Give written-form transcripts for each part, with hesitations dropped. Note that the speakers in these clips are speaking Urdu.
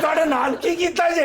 ਤੁਹਾਡੇ ਨਾਲ ਕੀ ਕੀਤਾ ਜੇ?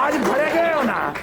ਅੱਜ ਫੜੇ ਗਏ ਹੋ ਨਾ।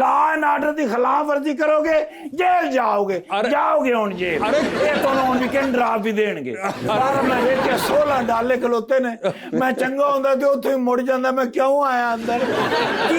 ਲਾ ਐਂਡ ਆਰਡਰ ਦੀ ਖਿਲਾਫ ਵਰਜ਼ੀ ਕਰੋਗੇ ਜੇਲ੍ਹ ਜਾਓਗੇ। ਜਾਓਗੇ ਹੁਣ ਜੇਲ੍ਹ। ਇਹ ਤੁਹਾਨੂੰ ਹੁਣ ਵੀਕਐਂਡ ਡਰਾਫਟ ਵੀ ਦੇਣਗੇ। ਪਰ ਮੈਂ ਵੇਖਿਆ 16 ਡਾਲੇ ਖਲੋਤੇ ਨੇ। ਮੈਂ ਚੰਗਾ ਹੁੰਦਾ ਤੇ ਉੱਥੇ ਮੁੜ ਜਾਂਦਾ। ਮੈਂ ਕਿਉਂ ਆਇਆ ਅੰਦਰ? ਕੀ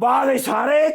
ਬਾਅਦ ਸਾਰੇ ਇਹ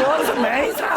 ਕੋਰਸ ਮੈਂ ਹੀ ਸਾਂ।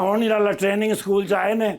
ਹੁਣ ਹੀ ਵਾਲਾ ਟ੍ਰੇਨਿੰਗ ਸਕੂਲ ਚ ਆਏ ਨੇ।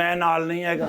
ਮੈਂ ਨਾਲ ਨਹੀਂ ਹੈਗਾ।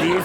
ਜੀ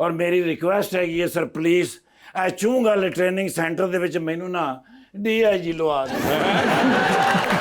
ਔਰ ਮੇਰੀ ਰਿਕੁਐਸਟ ਹੈਗੀ ਹੈ ਸਰ, ਪਲੀਜ਼ ਇਹ ਚੂੰਗਲ ਟ੍ਰੇਨਿੰਗ ਸੈਂਟਰ ਦੇ ਵਿੱਚ ਮੈਨੂੰ ਨਾ DIG ਲਵਾ ਦਿਓ।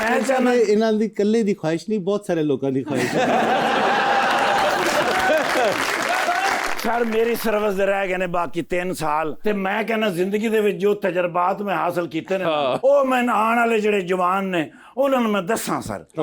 ਐ ਚਾਹਨਾ ਇਹਨਾਂ ਦੀ ਇਕੱਲੇ ਦੀ ਖੁਆਇਸ਼ ਨਹੀਂ, ਬਹੁਤ ਸਾਰੇ ਲੋਕਾਂ ਦੀ ਖੁਆਇਸ਼ ਹੈ। ਸਰ ਮੇਰੀ ਸਰਵਿਸ ਦੇ ਰਹਿ ਗਏ ਨੇ ਬਾਕੀ 3 ਸਾਲ ਤੇ ਮੈਂ ਕਹਿੰਦਾ ਜ਼ਿੰਦਗੀ ਦੇ ਵਿੱਚ ਜੋ ਤਜਰਬਾਤ ਮੈਂ ਹਾਸਲ ਕੀਤੇ ਨੇ ਉਹ ਮੈਂ ਆਉਣ ਵਾਲੇ ਜਿਹੜੇ ਜਵਾਨ ਨੇ ਉਹਨਾਂ ਨੂੰ ਮੈਂ ਦੱਸਾਂ ਸਰ।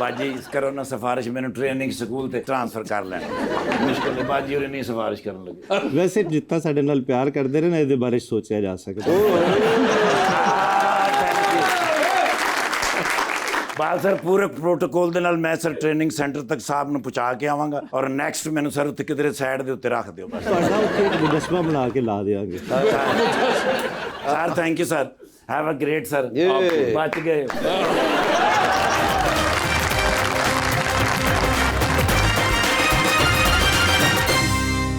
ਬਾਜੀ ਇਸ ਕਰੋ ਨਾ ਸਿਫਾਰਿਸ਼ ਮੈਨੂੰ ਟ੍ਰੇਨਿੰਗ ਸਕੂਲ ਤੇ ਟ੍ਰਾਂਸਫਰ ਕਰ ਲੈਣ। ਮੁਸ਼ਕਿਲ ਹੈ ਬਾਜੀ ਹੋਰ ਨਹੀਂ ਸਿਫਾਰਿਸ਼ ਕਰਨ ਲੱਗੇ। ਵੈਸੇ ਜਿੱਤਾ ਸਾਡੇ ਨਾਲ ਪਿਆਰ ਕਰਦੇ ਰਹੇ ਨਾ, ਇਹਦੇ ਬਾਰੇ ਸੋਚਿਆ ਜਾ ਸਕਦਾ। ਬਾਲ ਸਰ ਪੂਰੇ ਪ੍ਰੋਟੋਕੋਲ ਦੇ ਨਾਲ ਮੈਂ ਸਰ ਟ੍ਰੇਨਿੰਗ ਸੈਂਟਰ ਤੱਕ ਸਾਹਿਬ ਨੂੰ ਪਹੁੰਚਾ ਕੇ ਆਵਾਂਗਾ। ਔਰ ਨੈਕਸਟ ਮੈਨੂੰ ਸਰ ਉੱਤੇ ਕਿਧਰੇ ਸਾਈਡ ਦੇ ਉੱਤੇ ਰੱਖ ਦਿਓ ਬਸ। ਤੁਹਾਡਾ ਉੱਥੇ ਇੱਕ ਮੁਜੱਸਮਾ ਬਣਾ ਕੇ ਲਾ ਦੇਵਾਂਗੇ। Sir thank you sir, have a great sir. ਬਚ ਗਏ।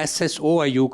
SSOIU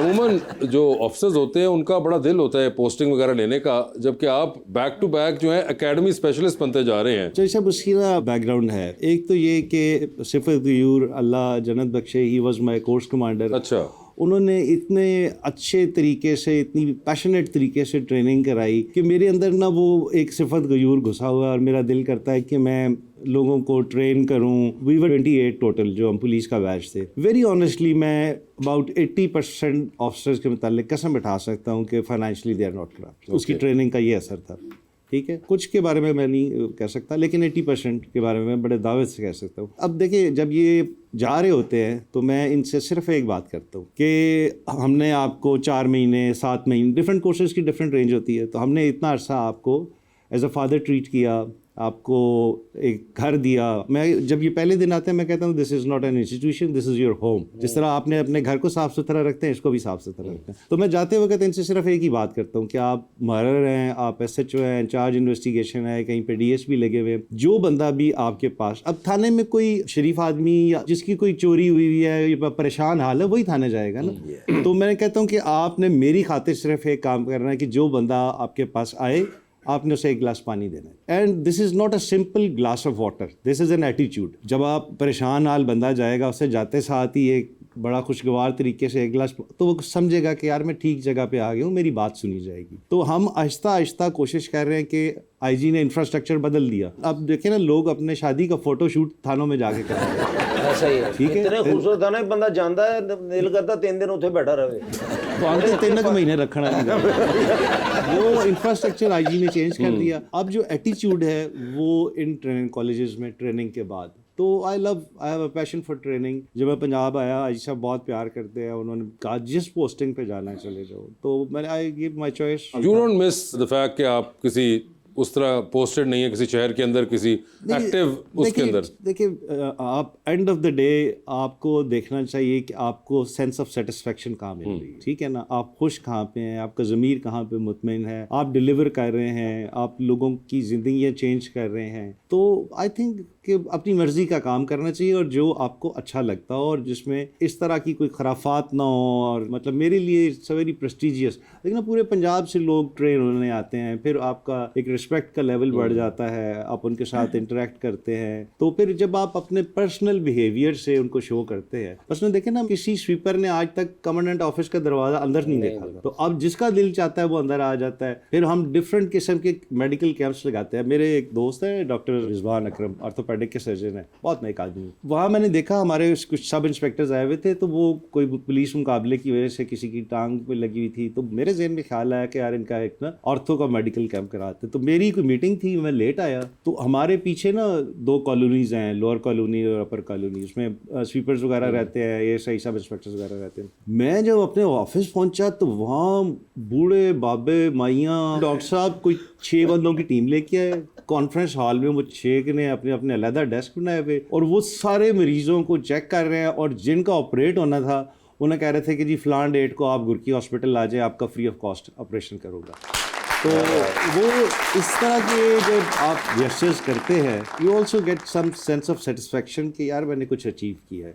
عموماً جو آفیسرز ہوتے ہیں ان کا بڑا دل ہوتا ہے پوسٹنگ وغیرہ لینے کا، جبکہ آپ بیک ٹو بیک جو ہے اکیڈمی اسپیشلسٹ بنتے جا رہے ہیں. جی صاحب اس کی نا بیک گراؤنڈ ہے. ایک تو یہ کہ صفت غیور اللہ جنت بخشے، he was my course commander. اچھا. انہوں نے اتنے اچھے طریقے سے، اتنی پیشنیٹ طریقے سے ٹریننگ کرائی کہ میرے اندر نا وہ ایک صفت غیور گھسا ہوا ہے، اور میرا دل کرتا ہے کہ میں لوگوں کو ٹرین کروں. وی ور 28 ٹوٹل جو ہم پولیس کا بیچ تھے. ویری آنیسٹلی میں اباؤٹ 80% آفیسرز کے متعلق قسم بٹھا سکتا ہوں کہ financially they are not corrupt. اس کی ٹریننگ کا یہ اثر تھا. ٹھیک ہے، کچھ کے بارے میں نہیں کہہ سکتا، لیکن 80% کے بارے میں بڑے دعوے سے کہہ سکتا ہوں. اب دیکھیں جب یہ جا رہے ہوتے ہیں تو میں ان سے صرف ایک بات کرتا ہوں کہ ہم نے آپ کو 4 مہینے 7 مہینے، ڈفرینٹ کورسز کی ڈفرینٹ رینج ہوتی ہے، تو ہم نے اتنا عرصہ آپ کو ایز اے فادر ٹریٹ کیا، آپ کو ایک گھر دیا. میں جب یہ پہلے دن آتے ہیں میں کہتا ہوں this is not an institution, this is your home. جس طرح آپ نے اپنے گھر کو صاف ستھرا رکھتے ہیں، اس کو بھی صاف ستھرا رکھتے ہیں. تو میں جاتے وقت ان سے صرف ایک ہی بات کرتا ہوں کہ آپ محرر ہیں، آپ SHO ہیں، انچارج انویسٹیگیشن ہے، کہیں پہ DSP لگے ہوئے. جو بندہ بھی آپ کے پاس، اب تھانے میں کوئی شریف آدمی یا جس کی کوئی چوری ہوئی ہے یا پریشان حال ہے وہی تھانے جائے گا نا. تو میں کہتا ہوں کہ آپ نے میری خاطر صرف ایک کام کرنا ہے کہ جو بندہ آپ کے پاس آئے آپ نے اسے ایک گلاس پانی دینا ہے. And this is not a simple glass of water, this is an ایٹیچیوڈ. جب آپ پریشان حال بندہ جائے گا، اسے جاتے ساتھ ہی ایک بڑا خوشگوار طریقے سے ایک گلاس، تو وہ سمجھے گا کہ یار میں ٹھیک جگہ پہ آ گیا ہوں، میری بات سنی جائے گی. تو ہم آہستہ آہستہ کوشش کر رہے ہیں کہ IG نے انفراسٹرکچر بدل دیا. اب دیکھیں نا لوگ اپنے شادی کا فوٹو شوٹ تھانوں میں جا کے کر رہے ہیں. صحیح ہے، ٹھیک ہے، اتنے خوبصورت تھا نا بندہ جاندا ہے، دل کرتا 3 دن اتنے بیٹھا رہے. تو ہم تو 3 مہینے رکھنا نہیں. وہ انفراسٹرکچر IG نے چینج کر دیا. اب جو ایٹیچیوڈ ہے وہ ان ٹریننگ کالجز میں ٹریننگ کے بعد، تو I have a passion for training. جب میں پنجاب آیا IG صاحب بہت پیار کرتے ہیں، انہوں نے کہا جس پوسٹنگ پہ جانا ہے چلے جاؤ. تو میں نے I give my choice. You don't miss the fact کہ آپ کسی اس طرح پوسٹڈ نہیں ہے کسی شہر کے اندر، کسی ایکٹیو اس کے اندر. دیکھیں آپ اینڈ آف دا ڈے آپ کو دیکھنا چاہیے کہ آپ کو سینس آف سیٹسفیکشن کہاں مل رہی ہے. ٹھیک ہے نا، آپ خوش کہاں پہ ہیں، آپ کا ضمیر کہاں پہ مطمئن ہے، آپ ڈیلیور کر رہے ہیں، آپ لوگوں کی زندگیاں چینج کر رہے ہیں. تو آئی تھنک کہ اپنی مرضی کا کام کرنا چاہیے اور جو آپ کو اچھا لگتا ہو اور جس میں اس طرح کی کوئی خرافات نہ ہو. اور مطلب میرے لیے اٹس ویری پریسٹیجیس. لیکن پورے پنجاب سے لوگ ٹرین ہونے آتے ہیں، پھر آپ کا ایک رسپیکٹ کا لیول بڑھ جاتا ہے، آپ ان کے ساتھ انٹریکٹ کرتے ہیں. تو پھر جب آپ اپنے پرسنل بیہیویئر سے ان کو شو کرتے ہیں، بس میں دیکھیں نا کسی سویپر نے آج تک کمانڈنٹ آفس کا دروازہ اندر نہیں دیکھا تھا. تو اب جس کا دل چاہتا ہے وہ اندر آ جاتا ہے. پھر ہم ڈفرینٹ قسم کے میڈیکل کیمپس لگاتے ہیں. میرے ایک دوست ہے ڈاکٹر رضوان اکرم، آرتھوپیڈک کے سرجن ہے، بہت نیک آدمی. وہاں میں نے دیکھا ہمارے کچھ سب انسپیکٹرز آئے ہوئے تھے، تو وہ کوئی پولیس مقابلے کی وجہ سے کسی کی ٹانگ پہ لگی ہوئی تھی. تو میرے ذہن میں خیال آیا کہ یار ان کا ایک نا آرتھو کا میڈیکل کیمپ کراتے. تو میری کوئی میٹنگ تھی، میں لیٹ آیا. تو ہمارے پیچھے نا 2 کالونیز ہیں، لوور کالونی اور اپر کالونی. اس میں سویپرز وغیرہ رہتے ہیں، ASI سب انسپیکٹرز وغیرہ رہتے ہیں. میں جب اپنے آفس پہنچا تو وہاں بوڑھے بابے مائیاں، ڈاکٹر صاحب کوئی 6 بندوں کی ٹیم لے کے آئے. کانفرنس ہال میں وہ 6 نے اپنے اپنے علیحدہ ڈیسک بنائے ہوئے اور وہ سارے مریضوں کو چیک کر رہے ہیں. اور جن کا آپریٹ ہونا تھا انہیں کہہ رہے تھے کہ جی فلاں ڈیٹ کو آپ گرکی ہاسپٹل آ جائیں، آپ کا فری آف کاسٹ آپریشن کروں گا. تو وہ اس طرح کے جب آپ جسچرز کرتے ہیں، you also get some sense of satisfaction کہ یار میں نے کچھ اچیو کیا ہے.